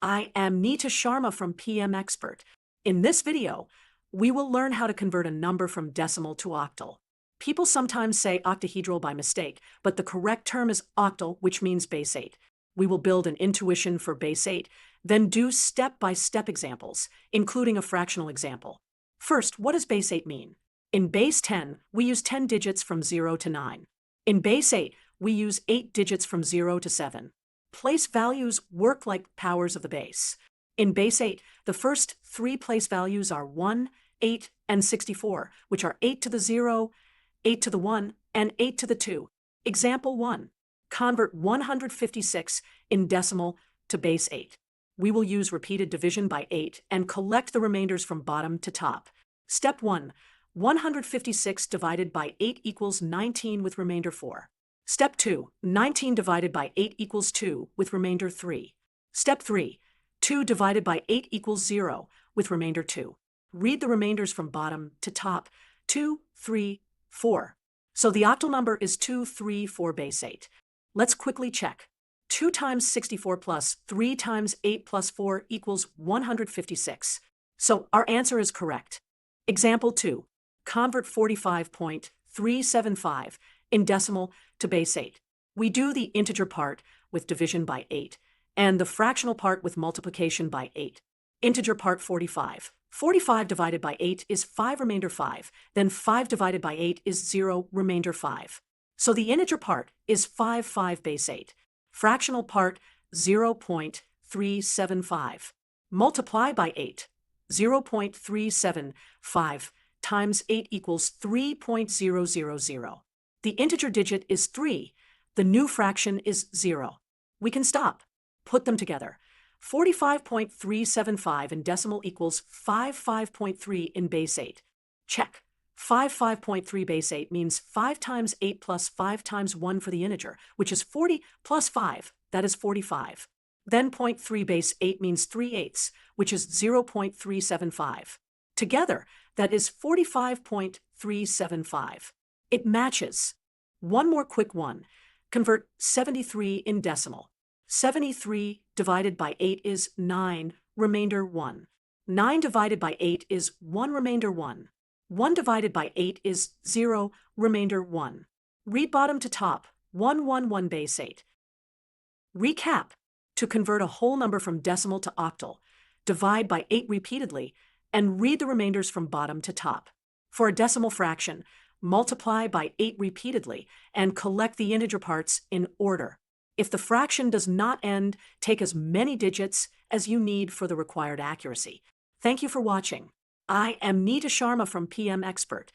I am Neeta Sharma from PM Expert. In this video, we will learn how to convert a number from decimal to octal. People sometimes say octahedral by mistake, but the correct term is octal, which means base 8. We will build an intuition for base 8, then do step-by-step examples, including a fractional example. First, what does base 8 mean? In base 10, we use 10 digits from 0 to 9. In base 8, we use 8 digits from 0 to 7. Place values work like powers of the base. In base 8, the first 3 place values are 1, 8, and 64, which are 8 to the 0, 8 to the 1, and 8 to the 2. Example 1. Convert 156 in decimal to base 8. We will use repeated division by 8 and collect the remainders from bottom to top. Step 1. 156 divided by 8 equals 19 with remainder 4. Step 2. 19 divided by 8 equals 2 with remainder 3. Step 3. 2 divided by 8 equals 0 with remainder 2. Read the remainders from bottom to top. 2, 3, 4. So the octal number is 234 base 8. Let's quickly check. 2 times 64 plus 3 times 8 plus 4 equals 156. So our answer is correct. Example 2. Convert 45.375 in decimal to base 8. We do the integer part with division by 8 and the fractional part with multiplication by 8. Integer part 45. 45 divided by 8 is 5 remainder 5. Then 5 divided by 8 is 0 remainder 5. So the integer part is 5 base 8. Fractional part 0.375. Multiply by 8. 0.375 times 8 equals 3.000. The integer digit is 3. The new fraction is 0. We can stop. Put them together. 45.375 in decimal equals 55.3 in base 8. Check. 55.3 base 8 means 5 times 8 plus 5 times 1 for the integer, which is 40 plus 5, that is 45. Then 0.3 base 8 means 3/8, which is 0.375. Together, that is 45.375. It matches. One more quick one. Convert 73 in decimal. 73 divided by 8 is 9, remainder 1. 9 divided by 8 is 1 remainder 1. 1 divided by 8 is 0, remainder 1. Read bottom to top, 111 base 8. Recap. To convert a whole number from decimal to octal, divide by 8 repeatedly, and read the remainders from bottom to top. For a decimal fraction, multiply by 8 repeatedly and collect the integer parts in order. If the fraction does not end, take as many digits as you need for the required accuracy. Thank you for watching. I am Neeta Sharma from PM Expert.